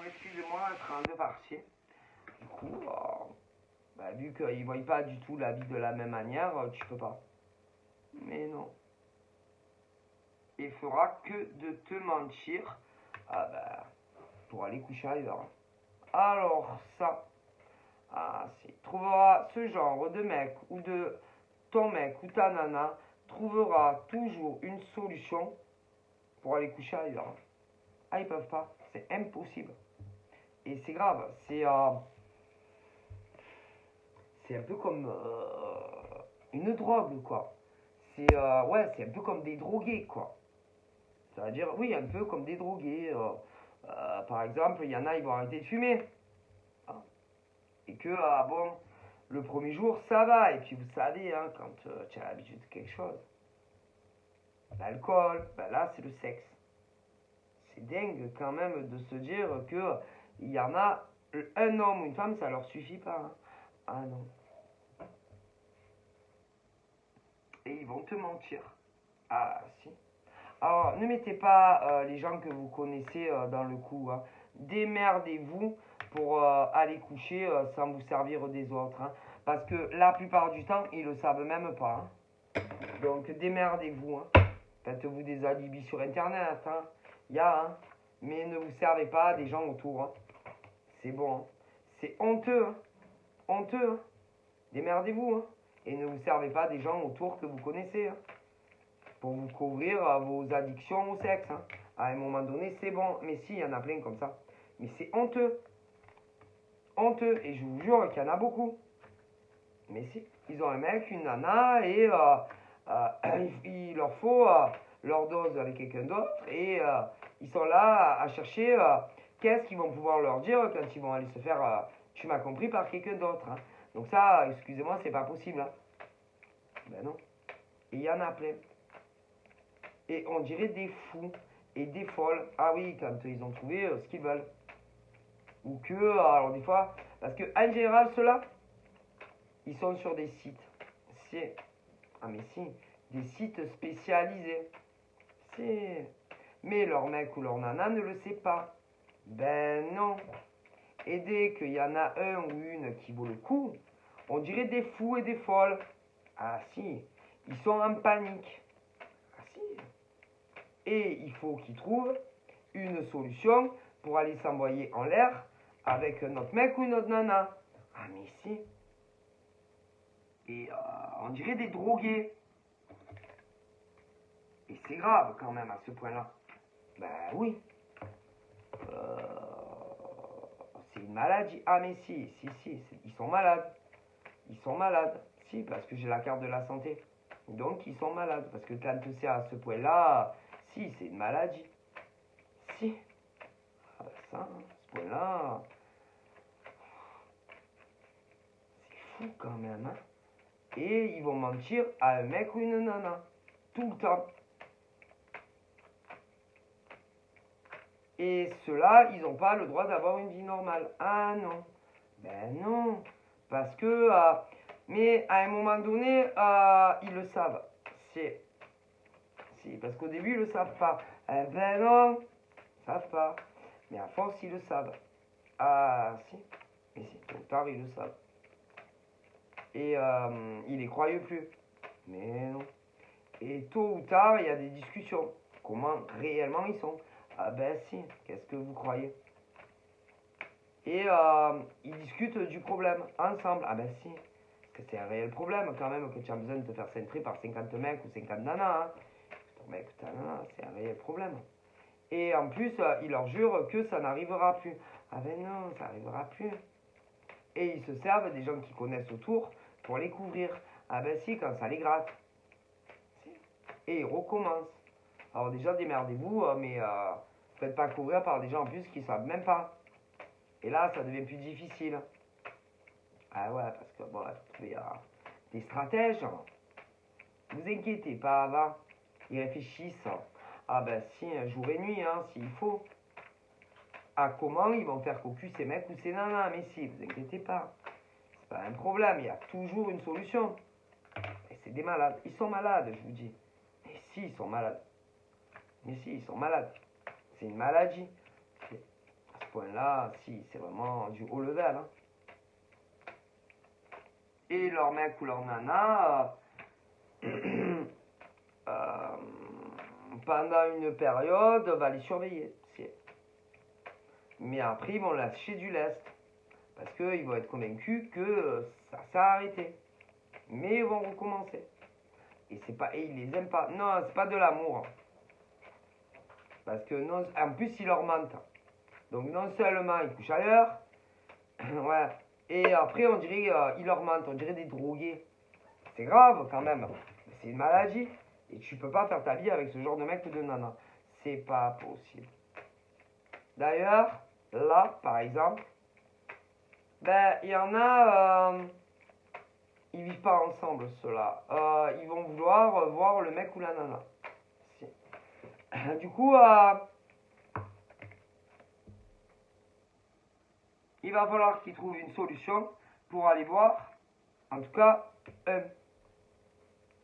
excusez-moi, être en deux parties. Du coup, vu qu'ils ne voient pas du tout la vie de la même manière, tu peux pas. Mais non. Il fera que de te mentir pour aller coucher ailleurs. Alors ça, trouvera ce genre de mec ou de ton mec ou ta nana trouvera toujours une solution pour aller coucher ailleurs. Ah, ils peuvent pas, c'est impossible. Et c'est grave, c'est un peu comme une drogue, quoi. C'est un peu comme des drogués, quoi. C'est-à-dire, oui, un peu comme des drogués. Par exemple, il y en a, ils vont arrêter de fumer. Hein. Et que, le premier jour, ça va. Et puis, vous savez, hein, quand tu as l'habitude de quelque chose, l'alcool, là, c'est le sexe. C'est dingue, quand même, de se dire que il y en a, un homme ou une femme, ça leur suffit pas. Hein. Ah non. Et ils vont te mentir. Ah, si. Alors, ne mettez pas les gens que vous connaissez dans le coup. Hein. Démerdez-vous pour aller coucher sans vous servir des autres. Hein. Parce que la plupart du temps, ils le savent même pas. Hein. Donc, démerdez-vous. Hein. Faites-vous des alibis sur Internet. Hein. Il y a, hein. Mais ne vous servez pas des gens autour. Hein. C'est bon. Hein. C'est honteux. Hein. Honteux. Hein. Démerdez-vous. Hein. Et ne vous servez pas des gens autour que vous connaissez. Hein. Pour vous couvrir vos addictions au sexe. Hein. À un moment donné, c'est bon. Mais si, il y en a plein comme ça. Mais c'est honteux. Honteux. Et je vous jure qu'il y en a beaucoup. Mais si, ils ont un mec, une nana, et il leur faut leur dose avec quelqu'un d'autre. Et ils sont là à chercher qu'est-ce qu'ils vont pouvoir leur dire quand ils vont aller se faire, tu m'as compris, par quelqu'un d'autre. Hein. Donc ça, excusez-moi, c'est pas possible. Hein. Ben non. Et il y en a plein. Et on dirait des fous et des folles. Ah oui, quand ils ont trouvé ce qu'ils veulent. Ou que, alors des fois, parce que en général, ceux-là, ils sont sur des sites. Des sites spécialisés. Mais leur mec ou leur nana ne le sait pas. Ben non. Et dès qu'il y en a un ou une qui vaut le coup, on dirait des fous et des folles. Ah si, ils sont en panique. Ah si. Et il faut qu'ils trouvent une solution pour aller s'envoyer en l'air avec notre mec ou notre nana. Ah mais si. Et on dirait des drogués. Et c'est grave quand même à ce point-là. Ben oui. C'est une maladie. Ah mais si, ils sont malades. Ils sont malades. Si, parce que j'ai la carte de la santé. Donc ils sont malades. Parce que quand c'est à ce point-là, si, c'est une maladie. Si. Ah ben ça, à ce point-là, c'est fou quand même. Hein. Et ils vont mentir à un mec ou une nana. Tout le temps. Et ceux-là, ils n'ont pas le droit d'avoir une vie normale. Ah non. Ben non. Parce que, mais à un moment donné, ils le savent. Si, parce qu'au début, ils le savent pas. Ben non, ils savent pas. Mais à force, ils le savent. Ah, si. Mais si, tôt ou tard, ils le savent. Et ils les croient plus. Mais non. Et tôt ou tard, il y a des discussions. Comment réellement ils sont. Ah ben si, qu'est-ce que vous croyez? Et ils discutent du problème ensemble. Ah ben si, parce que c'est un réel problème quand même que tu as besoin de te faire centrer par 50 mecs ou 50 nanas. Hein. Ton mec ou ta nana, c'est un réel problème. Et en plus, ils leur jurent que ça n'arrivera plus. Ah ben non, ça n'arrivera plus. Et ils se servent des gens qui connaissent autour pour les couvrir. Ah ben si, quand ça les gratte. Si. Et ils recommencent. Alors déjà, démerdez-vous, mais faites pas couvrir par des gens en plus qui ne savent même pas. Et là, ça devient plus difficile. Ah ouais, parce que bon, il y a des stratèges. Vous inquiétez pas, va. Ils réfléchissent. Ah ben si, jour et nuit, hein, s'il faut. À comment ils vont faire cocu ces mecs ou ces nanas. Mais si, vous inquiétez pas. C'est pas un problème, il y a toujours une solution. Et c'est des malades. Ils sont malades, je vous dis. Mais si, ils sont malades. Mais si, ils sont malades. C'est une maladie. Parce point-là, si, c'est vraiment du haut level. Hein. Et leur mec ou leur nana, pendant une période, va les surveiller. Mais après, ils vont lâcher du lest. Parce qu'ils vont être convaincus que ça s'est arrêté. Mais ils vont recommencer. Et ils les aiment pas. Non, c'est pas de l'amour. Parce que non, en plus, ils leur mentent. Donc non seulement ils couchent ailleurs, ouais. Et après, on dirait ils leur mentent. On dirait des drogués. C'est grave quand même. C'est une maladie. Et tu peux pas faire ta vie avec ce genre de mec ou de nana. C'est pas possible. D'ailleurs, là, par exemple, ben, il y en a, ils vivent pas ensemble, ceux-là. Ils vont vouloir voir le mec ou la nana. Si. Du coup, il va falloir qu'ils trouvent une solution pour aller voir, en tout cas, un.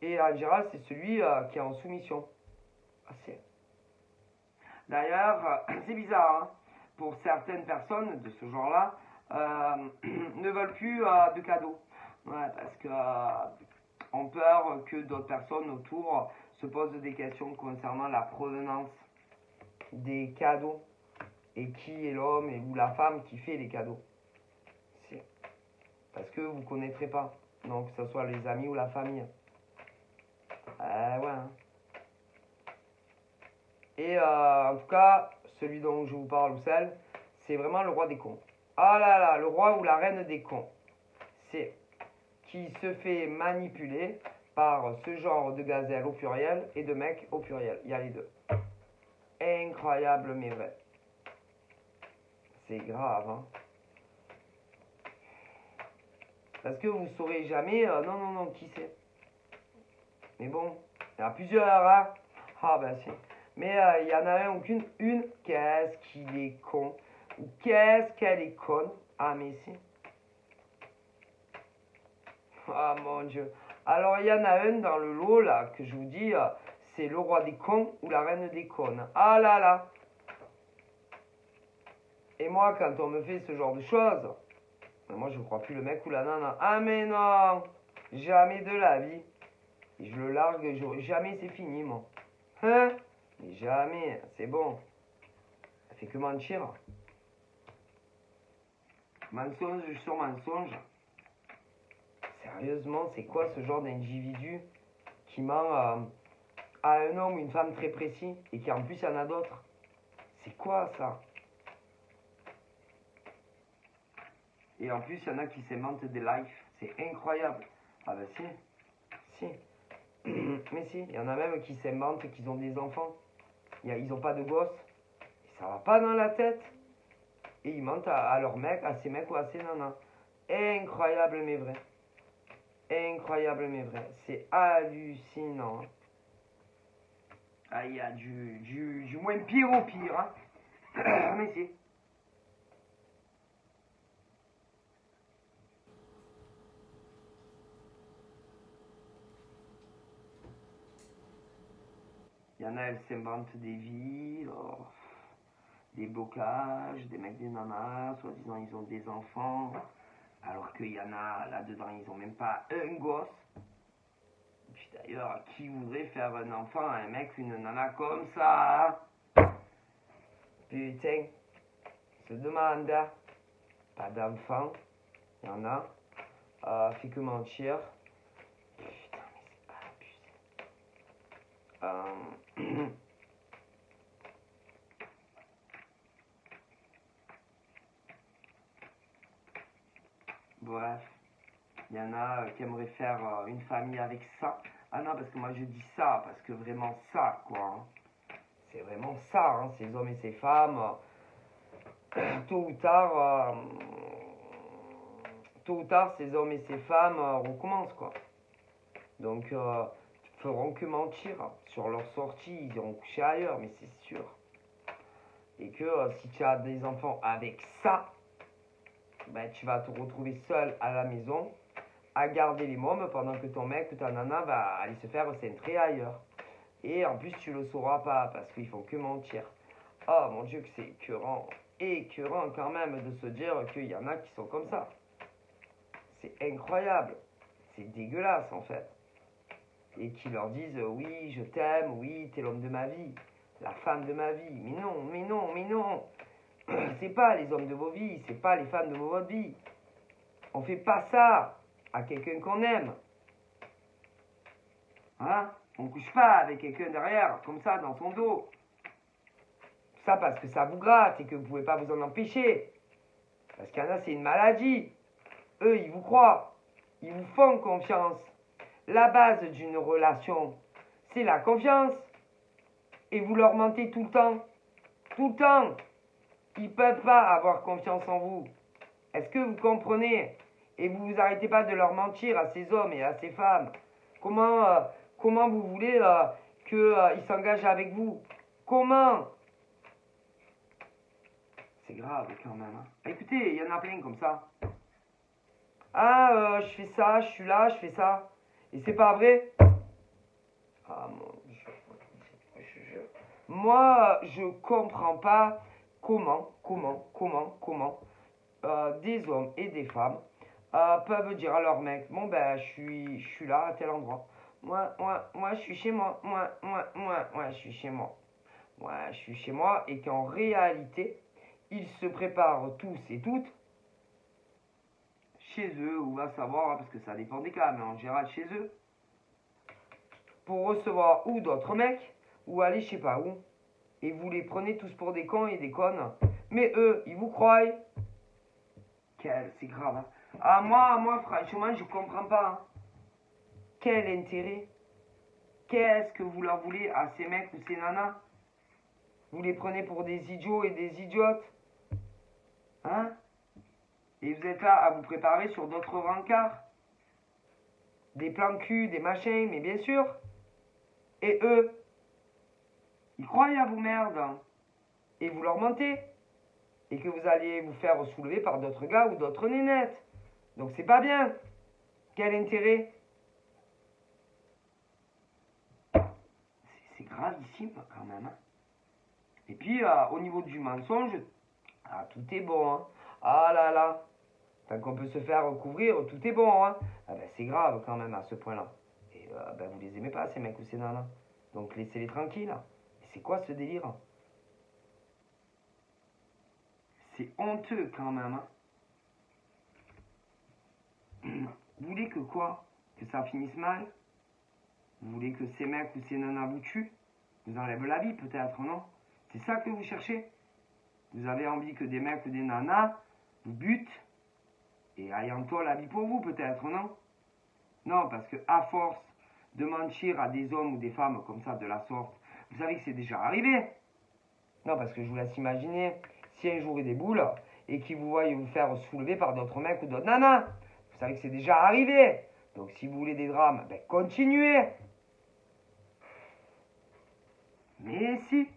Et en général, c'est celui qui est en soumission. D'ailleurs, c'est bizarre, hein, pour certaines personnes de ce genre-là, ne veulent plus de cadeaux. Ouais, parce que ont peur que d'autres personnes autour se posent des questions concernant la provenance des cadeaux et qui est l'homme ou la femme qui fait les cadeaux. Parce que vous ne connaîtrez pas, donc que ce soit les amis ou la famille. Ouais. Hein. Et en tout cas, celui dont je vous parle, ou celle, c'est vraiment le roi des cons. Ah là là, le roi ou la reine des cons. C'est qui se fait manipuler par ce genre de gazelle au pluriel et de mec au pluriel. Il y a les deux. Incroyable mais vrai. C'est grave, hein. Parce que vous ne saurez jamais, non, qui c'est. Mais bon, il y en a plusieurs, hein. Ah ben si. Mais il y en a un ou une, qu'est-ce qu'il est con. Ou qu'est-ce qu'elle est conne. Ah mais si. Ah mon Dieu. Alors il y en a un dans le lot là, que je vous dis, c'est le roi des cons ou la reine des connes. Ah là là. Et moi, quand on me fait ce genre de choses, moi je ne crois plus le mec ou la nana. Ah mais non, jamais de la vie. Et je le largue, jamais c'est fini moi. Hein? Mais jamais, c'est bon. Ça fait que mentir. Mensonge sur mensonge. Sérieusement, c'est quoi ce genre d'individu qui ment à un homme ou une femme très précis et qui en plus il y en a d'autres? C'est quoi ça? Et en plus, il y en a qui s'inventent des lives. C'est incroyable. Ah ben si. Mais si, il y en a même qui s'inventent qu'ils ont des enfants. Ils n'ont pas de gosses. Ça va pas dans la tête. Et ils mentent à leurs mecs, à ces mecs ou à ces nanas. Incroyable mais vrai. Incroyable mais vrai. C'est hallucinant. Ah, il y a du moins pire au pire. Hein. Mais si. Il y en a, elles s'inventent des vies, des blocages, des mecs, des nanas, soi-disant ils ont des enfants, alors qu'il y en a là-dedans, ils ont même pas un gosse. Et puis d'ailleurs, qui voudrait faire un enfant à un mec, une nana comme ça? Putain, se demande, pas d'enfant, il y en a, fait que mentir. Putain, mais c'est abusé. Bref, il y en a qui aimeraient faire une famille avec ça. Ah non, parce que moi je dis ça, parce que vraiment ça, quoi. Hein. C'est vraiment ça, hein, ces hommes et ces femmes. Tôt ou tard, ces hommes et ces femmes recommencent, quoi. Donc, feront que mentir. Sur leur sortie, ils iront coucher ailleurs, mais c'est sûr. Et que si tu as des enfants avec ça, ben, tu vas te retrouver seul à la maison à garder les mômes pendant que ton mec ou ta nana va aller se faire centrer ailleurs. Et en plus, tu le sauras pas parce qu'ils font que mentir. Oh mon Dieu, que c'est écœurant. écœurant quand même de se dire qu'il y en a qui sont comme ça. C'est incroyable. C'est dégueulasse en fait. Et qui leur disent oui, je t'aime, oui, t'es l'homme de ma vie, la femme de ma vie. Mais non, mais non, mais non. C'est pas les hommes de vos vies, c'est pas les femmes de votre vie. On fait pas ça à quelqu'un qu'on aime. Hein? On couche pas avec quelqu'un derrière, comme ça, dans son dos. Ça parce que ça vous gratte et que vous pouvez pas vous en empêcher. Parce qu'il y en a, c'est une maladie. Eux, ils vous croient. Ils vous font confiance. La base d'une relation, c'est la confiance. Et vous leur mentez tout le temps. Tout le temps. Ils ne peuvent pas avoir confiance en vous. Est-ce que vous comprenez? Et vous vous arrêtez pas de leur mentir à ces hommes et à ces femmes. Comment vous voulez qu'ils s'engagent avec vous? Comment? C'est grave quand même. Hein. Écoutez, il y en a plein comme ça. Ah, je fais ça, je suis là, je fais ça. Et c'est pas vrai? Ah mon Dieu. Moi, je comprends pas comment des hommes et des femmes peuvent dire à leur mec, bon ben je suis là à tel endroit. Moi, je suis chez moi. Moi, je suis chez moi. Moi, je suis chez moi et qu'en réalité, ils se préparent tous et toutes chez eux, ou va savoir, hein, parce que ça dépend des cas, mais en général chez eux, pour recevoir ou d'autres mecs, ou aller je sais pas où. Et vous les prenez tous pour des cons et des connes. Mais eux, ils vous croient. C'est grave. Hein. Ah, moi, franchement, je comprends pas. Hein. Quel intérêt? Qu'est-ce que vous leur voulez à ces mecs ou ces nanas? Vous les prenez pour des idiots et des idiotes? Hein? Et vous êtes là à vous préparer sur d'autres rencarts? Des plans de cul, des machins, mais bien sûr. Et eux, ils croient à vous merde. Et vous leur mentez. Et que vous allez vous faire soulever par d'autres gars ou d'autres nénettes. Donc c'est pas bien. Quel intérêt? C'est gravissime quand même. Hein. Et puis au niveau du mensonge, tout est bon. Hein. Ah là là. Tant qu'on peut se faire recouvrir, tout est bon. Hein. Ah ben, c'est grave quand même à ce point-là. Et ben, vous les aimez pas ces mecs ou ces nanas. Donc laissez-les tranquilles. C'est quoi ce délire? C'est honteux quand même. Hein. Vous voulez que quoi? Que ça finisse mal? Vous voulez que ces mecs ou ces nanas vous tuent? Vous enlèvent la vie peut-être, non? C'est ça que vous cherchez? Vous avez envie que des mecs ou des nanas vous butent et aillent en toi la vie pour vous peut-être, non? Non, parce que à force de mentir à des hommes ou des femmes comme ça de la sorte, vous savez que c'est déjà arrivé. Non, parce que je vous laisse imaginer, si un jour il déboule et qu'il vous voit vous faire soulever par d'autres mecs ou d'autres nanas, vous savez que c'est déjà arrivé. Donc si vous voulez des drames, ben continuez. Mais si,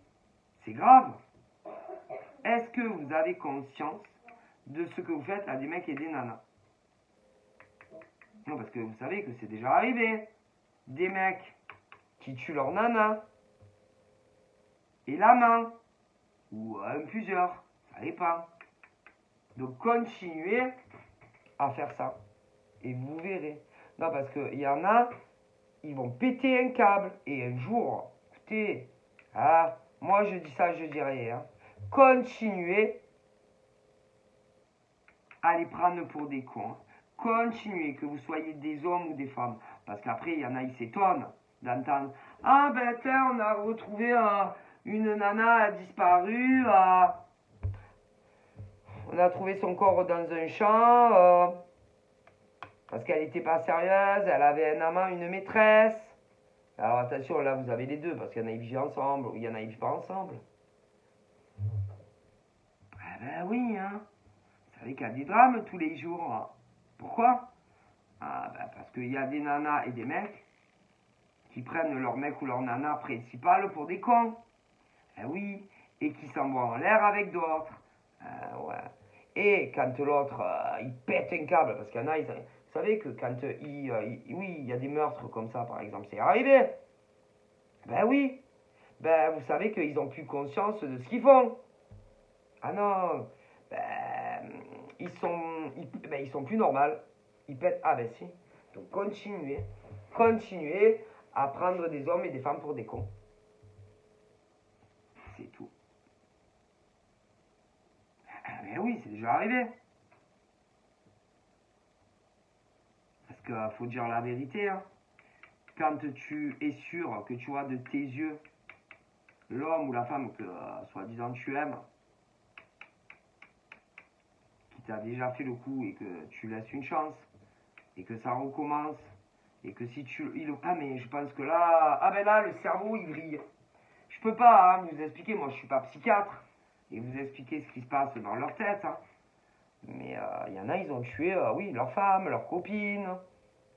c'est grave. Est-ce que vous avez conscience de ce que vous faites à des mecs et des nanas? Non, parce que vous savez que c'est déjà arrivé. Des mecs qui tuent leur nana et la main, ou plusieurs, vous savez pas. Donc continuez à faire ça et vous verrez. Non, parce qu'il y en a, ils vont péter un câble et un jour, écoutez, moi je dis ça, je dis rien. Hein. Continuez à les prendre pour des cons. Continuez, que vous soyez des hommes ou des femmes. Parce qu'après, il y en a, ils s'étonnent d'entendre. Ah ben tiens, on a retrouvé une nana disparue. On a trouvé son corps dans un champ. Parce qu'elle n'était pas sérieuse. Elle avait un amant, une maîtresse. Alors attention, là vous avez les deux. Parce qu'il y en a, ils vivent ensemble. Ou il y en a, ils vivent pas ensemble. Eh ben oui, hein. Vous savez qu'il y a des drames tous les jours. Hein. Pourquoi? Parce qu'il y a des nanas et des mecs qui prennent leur mec ou leur nana principale pour des cons. Oui, et qui s'envoient en l'air avec d'autres. Ouais. Et quand l'autre, il pète un câble, parce qu'il y en a, vous savez que quand oui, il y a des meurtres comme ça, par exemple, c'est arrivé. Ben oui. Ben vous savez qu'ils n'ont plus conscience de ce qu'ils font. Ah non, ben, ils sont plus normaux. Ils pètent. Ah ben si. Donc continuez à prendre des hommes et des femmes pour des cons. C'est tout. Ah ben oui, c'est déjà arrivé. Parce qu'il faut dire la vérité. Hein. Quand tu es sûr que tu vois de tes yeux l'homme ou la femme que soi-disant tu aimes, qui t'a déjà fait le coup et que tu laisses une chance, et que ça recommence, et que si tu... Ah mais je pense que là... Ah ben là, le cerveau, il brille. Je peux pas hein, vous expliquer, moi je suis pas psychiatre, et vous expliquer ce qui se passe dans leur tête. Hein. Mais il y en a, ils ont tué, oui, leur femme, leur copine,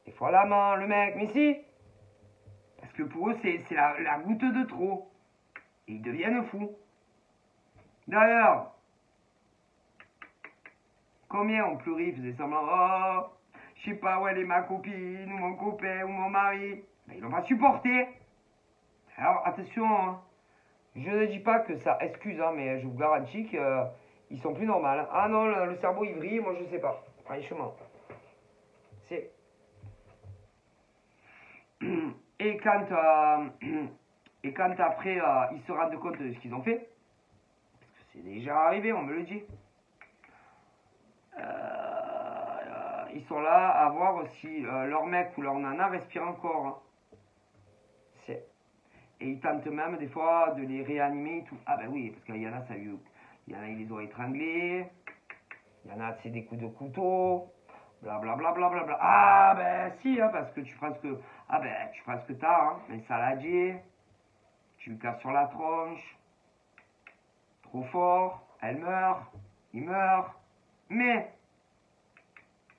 des fois l'amant, le mec, mais si. Parce que pour eux, c'est la goutte de trop. Et ils deviennent fous. D'ailleurs, combien ont pleuré, faisaient semblant, oh, je sais pas où elle est ma copine, ou mon copain, ou mon mari. Ben, ils l'ont pas supporté. Alors, attention, hein. Je ne dis pas que ça excuse, hein, mais je vous garantis qu'ils sont plus normaux. Hein. Ah non, le cerveau il brille, moi je sais pas. Franchement. C'est. Et quand, et quand après ils se rendent compte de ce qu'ils ont fait, parce que c'est déjà arrivé, on me le dit, ils sont là à voir si leur mec ou leur nana respire encore. Hein. Et ils tentent même des fois de les réanimer et tout. Ah ben oui, parce qu'il y en a, ça lui... Il y en a, ils les ont étranglés. Il y en a, c'est des coups de couteau. Blablabla. Bla, bla, bla, bla. Ah ben si, hein, parce que tu penses que... Ah ben, tu penses que t'as hein, un saladier. Tu lui casses sur la tronche. Trop fort. Elle meurt. Il meurt. Mais,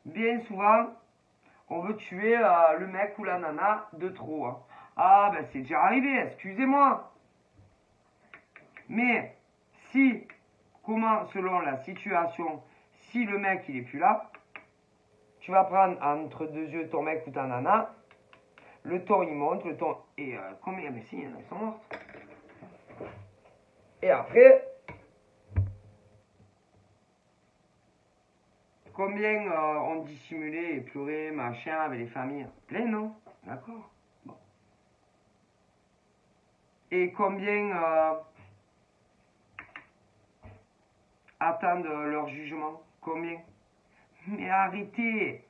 bien souvent, on veut tuer le mec ou la nana de trop. Hein. Ah ben c'est déjà arrivé, excusez-moi. Mais si, comment, selon la situation, si le mec il est plus là, tu vas prendre entre deux yeux ton mec ou ta nana, le ton il monte, le ton... Et combien? Mais si, ils sont morts. Et après, combien ont dissimulé et pleuré, machin, avec les familles? Plein, non? D'accord. Bon. Et combien attendent leur jugement? Combien? Mais arrêtez!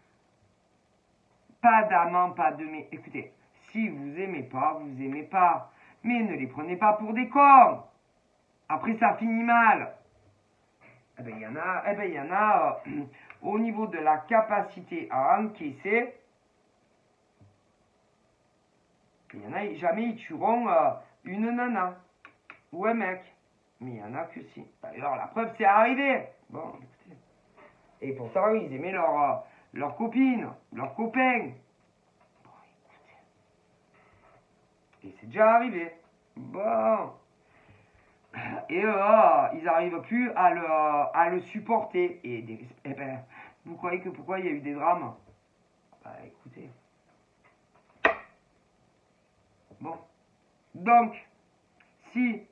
Pas d'amant, pas de... Mais écoutez, si vous aimez pas, vous aimez pas. Mais ne les prenez pas pour des cons. Après, ça finit mal. Eh ben, il y en a au niveau de la capacité à encaisser. Il y en a, jamais ils tueront une nana ou un mec. Mais il y en a que si. D'ailleurs, la preuve, c'est arrivé. Bon, écoutez. Et pourtant, ils aimaient leur copine, leur copain. Bon, écoutez. Et c'est déjà arrivé. Bon. Et ils n'arrivent plus à le supporter. Et ben, vous croyez que pourquoi il y a eu des drames? Bah écoutez. Bon. Donc, si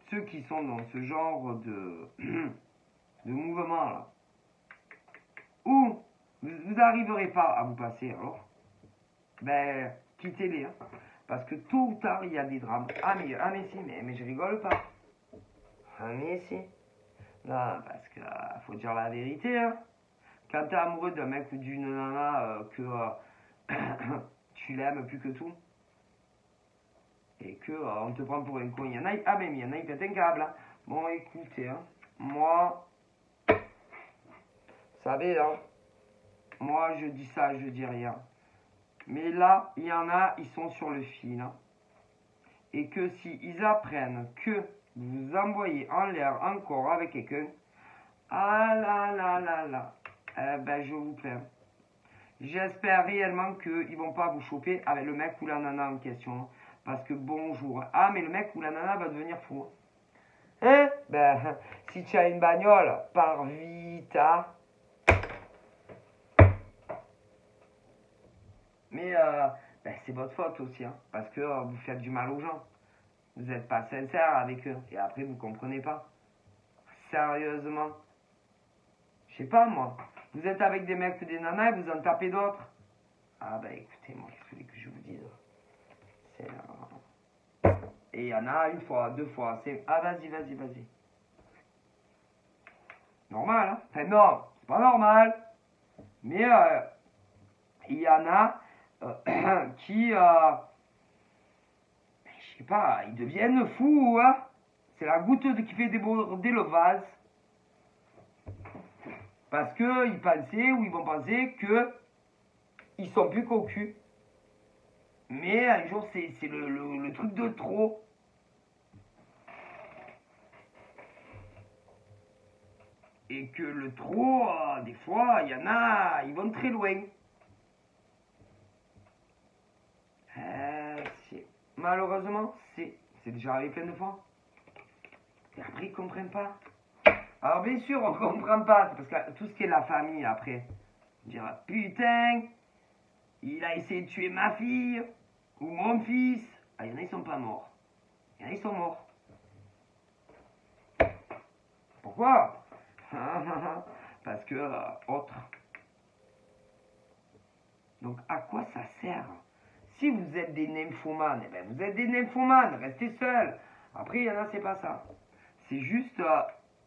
ceux qui sont dans ce genre de mouvement là, où vous n'arriverez pas à vous passer alors, ben quittez-les. Hein, parce que tôt ou tard il y a des drames. Ah mais si, mais je rigole pas. Ah mais si. Non, parce que faut dire la vérité. Hein. Quand t'es amoureux d'un mec ou d'une nana que tu l'aimes plus que tout, et que on te prend pour un con, il y en a, ah même il y en a, ils pètent un câble. Hein. Bon, écoutez, hein, moi, vous savez, hein, moi je dis ça, je dis rien. Mais là, il y en a, ils sont sur le fil. Hein. Et que s'ils apprennent que vous vous envoyez en l'air encore avec quelqu'un, ah là là là là, ben je vous plains. J'espère réellement qu'ils vont pas vous choper avec le mec ou la nana en question. Parce que bonjour. Ah, mais le mec ou la nana va devenir fou. Hein? Ben, si tu as une bagnole, pars vite. Hein? Mais ben, c'est votre faute aussi. Hein, parce que vous faites du mal aux gens. Vous n'êtes pas sincère avec eux. Et après, vous comprenez pas. Sérieusement. Je sais pas, moi. Vous êtes avec des mecs ou des nanas et vous en tapez d'autres. Ah bah écoutez, moi, qu'est-ce que vous voulez que je vous dise? C'est... Et il y en a une fois, deux fois. C'est... Ah, vas-y. Normal, hein? Enfin, non, c'est pas normal. Mais il y en a qui... je sais pas, ils deviennent fous, hein? C'est la goutte qui fait déborder le vase. Parce qu'ils pensaient, ou ils vont penser que ils sont plus cocus. Mais un jour, c'est le truc de trop. Et que le trop, des fois, il y en a, ils vont très loin. Malheureusement, c'est déjà arrivé plein de fois. Et après, ils comprennent pas. Alors, bien sûr, on comprend pas. Parce que tout ce qui est la famille, après, on dira, putain, il a essayé de tuer ma fille, ou mon fils. Ah, il y en a, ils sont pas morts. Il y en a, ils sont morts. Pourquoi? Parce que, autre. Donc, à quoi ça sert? Si vous êtes des nymphomanes, eh ben, vous êtes des nymphomanes, restez seuls. Après, il y en a, c'est pas ça. C'est juste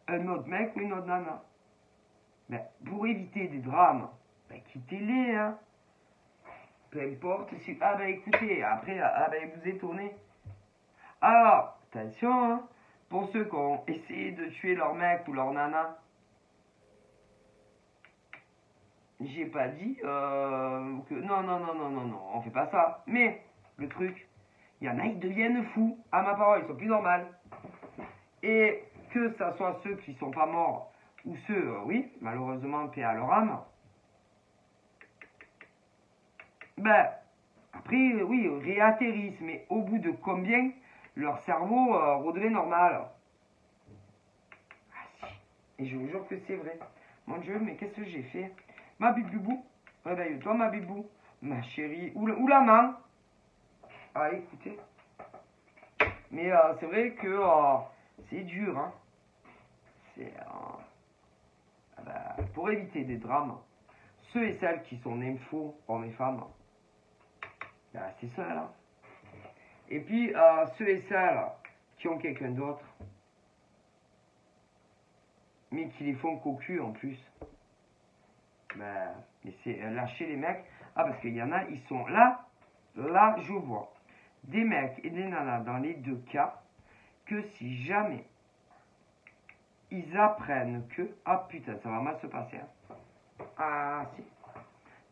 un autre mec ou une autre nana. Ben, pour éviter des drames, ben, quittez-les, hein. Peu importe si... Ah ben écoutez, après, ah ben vous êtes tourné. Alors, attention, hein, pour ceux qui ont essayé de tuer leur mec ou leur nana, j'ai pas dit que... Non, on fait pas ça. Mais, le truc, il y en a, ils deviennent fous. À ma parole, ils sont plus normaux. Et que ça soit ceux qui sont pas morts, ou ceux, oui, malheureusement, paix à leur âme, ben, après, oui, réatterrissent, mais au bout de combien leur cerveau redevient normal? Ah si, et je vous jure que c'est vrai. Mon Dieu, mais qu'est-ce que j'ai fait? Ma bibou, réveille-toi ma bibou, ma chérie, ou la main. Ah écoutez, mais c'est vrai que c'est dur, hein. C'est pour éviter des drames, ceux et celles qui sont nymphos, hommes et femmes, c'est seul, hein. Et puis ceux et celles qui ont quelqu'un d'autre, mais qui les font cocu en plus, mais c'est lâcher les mecs. Ah, parce qu'il y en a, ils sont là, je vois des mecs et des nanas dans les deux cas, que si jamais ils apprennent que, ah putain, ça va mal se passer, hein. Ah si,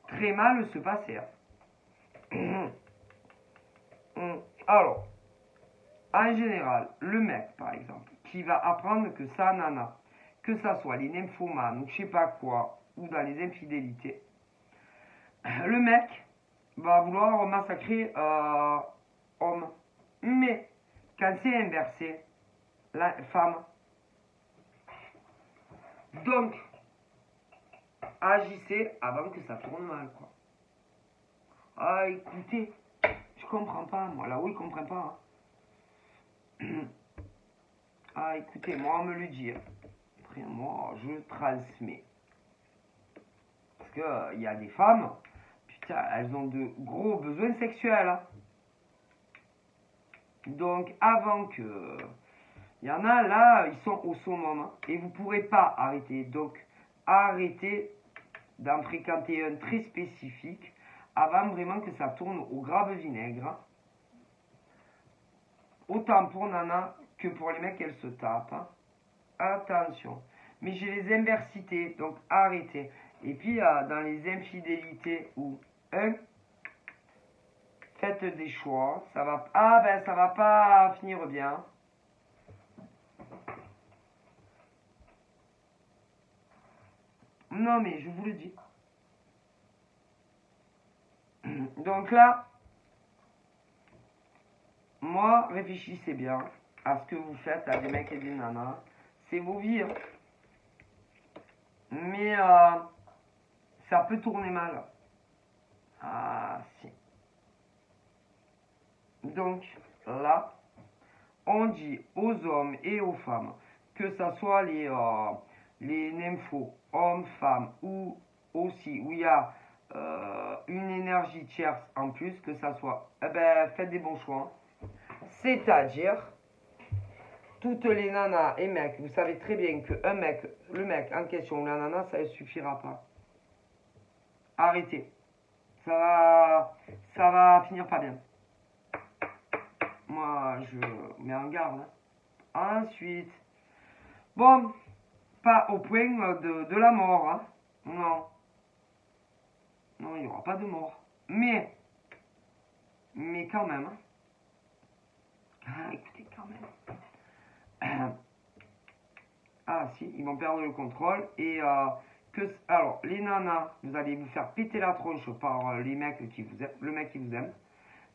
très mal se passer, hein. Alors, en général, le mec, par exemple, qui va apprendre que sa nana, que ça soit les nymphomanes ou je sais pas quoi, ou dans les infidélités, le mec va vouloir massacrer homme. Mais, quand c'est inversé, la femme. Donc, agissez avant que ça tourne mal, quoi. Ah, écoutez, je comprends pas, moi, là où il comprend pas, hein. Ah, écoutez, moi, on me le dit. Après, moi, je transmets. Parce que il y a des femmes, putain, elles ont de gros besoins sexuels, hein. Donc, avant que... Il y en a, là, ils sont au summum, hein, et vous ne pourrez pas arrêter. Donc, arrêtez d'en fréquenter un très spécifique avant vraiment que ça tourne au grave vinaigre, hein. Autant pour Nana que pour les mecs qu'elle se tape, hein. Attention. Mais j'ai les inversités, donc arrêtez. Et puis, dans les infidélités où, faites des choix, ça va... Ah ben, ça va pas finir bien. Non, mais je vous le dis. Donc là, moi, réfléchissez bien à ce que vous faites à des mecs et des nanas. C'est vos vies, hein. Mais ça peut tourner mal. Ah, si. Donc, là, on dit aux hommes et aux femmes que ça soit les nymphos, hommes, femmes, ou aussi, où il y a une énergie tierce en plus, que ça soit, eh ben, faites des bons choix. C'est-à-dire, toutes les nanas et mecs, vous savez très bien que le mec en question ou la nana, ça ne suffira pas. Arrêtez. Ça va finir pas bien. Moi, je mets en garde. Ensuite, bon, pas au point de la mort. Hein. Non. Non, il n'y aura pas de mort. Mais quand même. Hein. Ah, écoutez, quand même. Ah, si, ils vont perdre le contrôle. Et alors, les nanas, vous allez vous faire péter la tronche par les mecs qui vous aiment, le mec qui vous aime.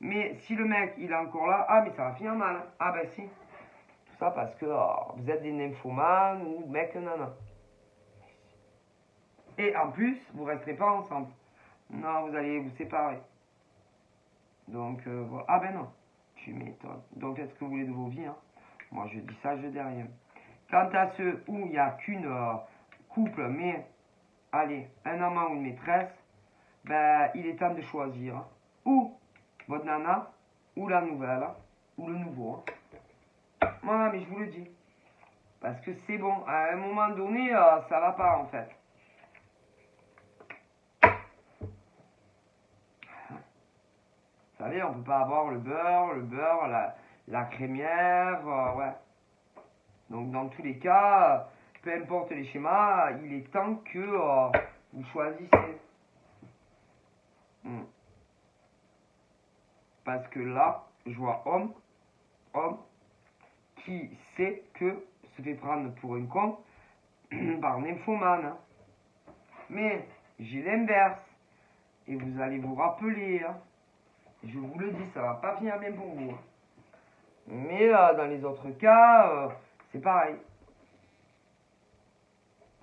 Mais si le mec, il est encore là, ah, mais ça va finir mal. Hein. Ah, ben si. Tout ça parce que vous êtes des nymphomanes ou mecs nana. Et en plus, vous ne resterez pas ensemble. Non, vous allez vous séparer. Donc, voilà. Ah ben non. Tu m'étonnes. Donc, qu'est-ce que vous voulez de vos vies hein. Moi, je dis ça, je dis rien. Quant à ceux où il n'y a qu'une couple, mais, allez, un amant ou une maîtresse, ben, il est temps de choisir. Hein. Ou votre nana, ou la nouvelle, hein, ou le nouveau. Hein. Voilà, mais je vous le dis. Parce que c'est bon. À un moment donné, ça va pas, en fait. Vous savez, on peut pas avoir le beurre, la crémière, ouais. Donc dans tous les cas, peu importe les schémas, il est temps que vous choisissez. Parce que là, je vois homme qui sait que se fait prendre pour une con par nymphomane. Hein. Mais j'ai l'inverse. Et vous allez vous rappeler, hein. Je vous le dis, ça va pas finir bien pour vous. Hein. Mais dans les autres cas, c'est pareil.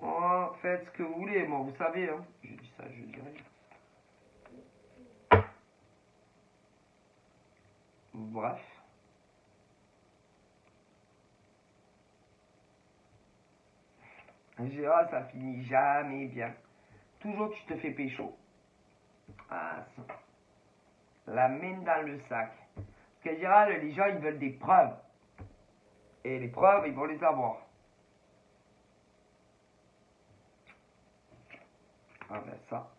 Oh, faites ce que vous voulez, moi, vous savez. Hein. Je dis ça, je dirais. Bref. Ah, ça finit jamais bien. Toujours tu te fais pécho. Ah, ça. La main dans le sac. Parce qu'en général, les gens, ils veulent des preuves. Et les preuves, ils vont les avoir. Ah ben ça.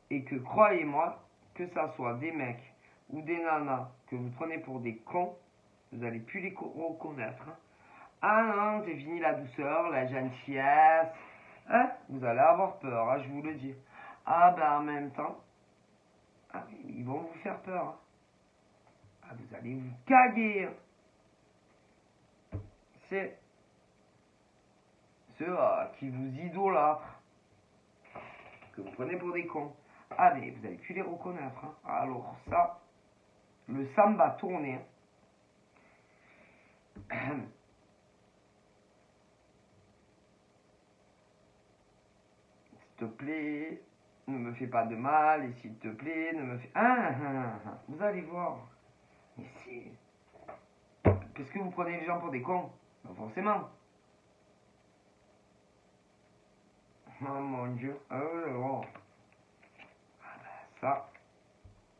Et que, croyez-moi, que ça soit des mecs ou des nanas que vous prenez pour des cons, vous n'allez plus les reconnaître. Hein. Ah non, c'est fini la douceur, la gentillesse. Hein? Vous allez avoir peur, hein, je vous le dis. Ah ben en même temps, ah, ils vont vous faire peur. Hein. Ah, vous allez vous caguer. C'est ceux qui vous idolâtrent, que vous prenez pour des cons. Ah mais vous allez plus les reconnaître. Hein. Alors ça, le sang va tourner. S'il te plaît, ne me fais pas de mal, et s'il te plaît, ne me fais... vous allez voir. Mais c'est... Parce que vous prenez les gens pour des cons. Ben forcément. Oh mon Dieu. Oh. Ah ben ça.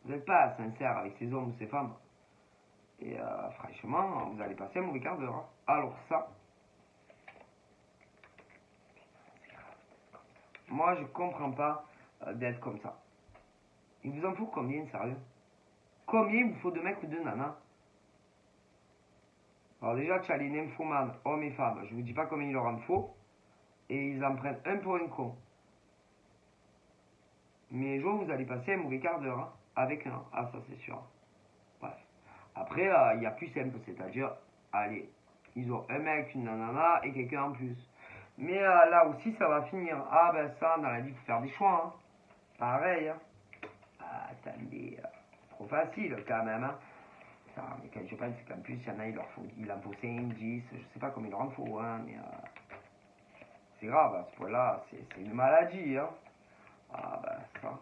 Vous n'êtes pas sincère avec ces hommes ou ces femmes. Et franchement, vous allez passer un mauvais quart d'heure. Hein. Alors ça... Moi, je comprends pas d'être comme ça. Il vous en faut combien, sérieux? Combien il vous faut de mecs ou de nanas? Alors déjà, tu as les nymphomanes, hommes et femmes. Je vous dis pas combien il leur en faut. Et ils en prennent un pour un con. Mais jour, vous allez passer un mauvais quart d'heure. Hein, avec un. Ah, ça c'est sûr. Bref. Après, il y a plus simple. C'est-à-dire, allez, ils ont un mec, une nana et quelqu'un en plus. Mais là aussi, ça va finir. Ah ben ça, dans la vie, il faut faire des choix. Hein. Pareil. Hein. Ah, attendez, trop facile quand même. Hein. Ça, mais quand je pense, c'est qu'en plus, il y en a, il en faut 5, 10, je sais pas combien il en faut. Hein, mais c'est grave, à ce point-là, c'est une maladie. Hein. Ah ben ça.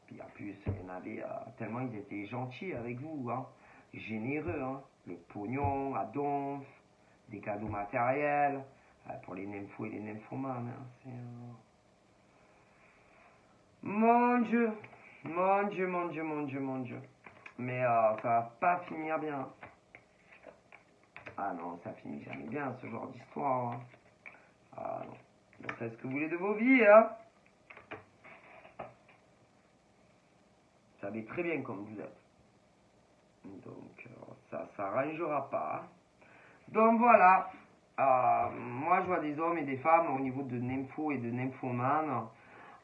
Puis en plus, il y en avait tellement ils étaient gentils avec vous. Hein. Généreux. Hein. Le pognon, à donf. des cadeaux matériels pour les nymphos et les nymphomanes. Hein. Mon Dieu, mon Dieu, mon Dieu, mon Dieu, mon Dieu. Mais ça va pas finir bien. Ah non, ça finit jamais bien ce genre d'histoire. Hein. Ah non. Donc faites ce que vous voulez de vos vies, hein. Vous savez très bien comme vous êtes. Donc ça s'arrangera pas. Donc voilà. Moi je vois des hommes et des femmes au niveau de nymphos et de nymphomanes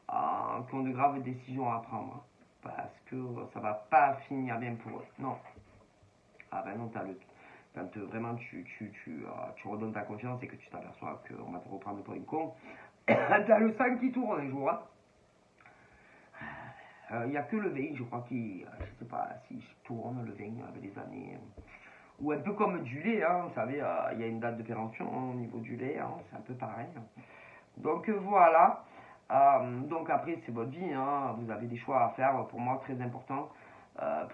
qui ont de graves décisions à prendre. Parce que ça va pas finir bien pour eux. Non. Ah ben non, quand vraiment tu redonnes ta confiance et que tu t'aperçois qu'on va te reprendre pour une con, t'as le sang qui tourne un jour. Il n'y a que le vin, je crois, je sais pas si je tourne le vin avec les années. Ou un peu comme du lait, hein, vous savez, il y a une date de péremption au niveau du lait, hein, c'est un peu pareil. Donc voilà. Donc après, c'est votre vie, hein, vous avez des choix à faire, pour moi, très importants,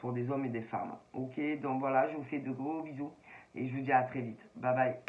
pour des hommes et des femmes. Ok, donc voilà, je vous fais de gros bisous et je vous dis à très vite. Bye bye.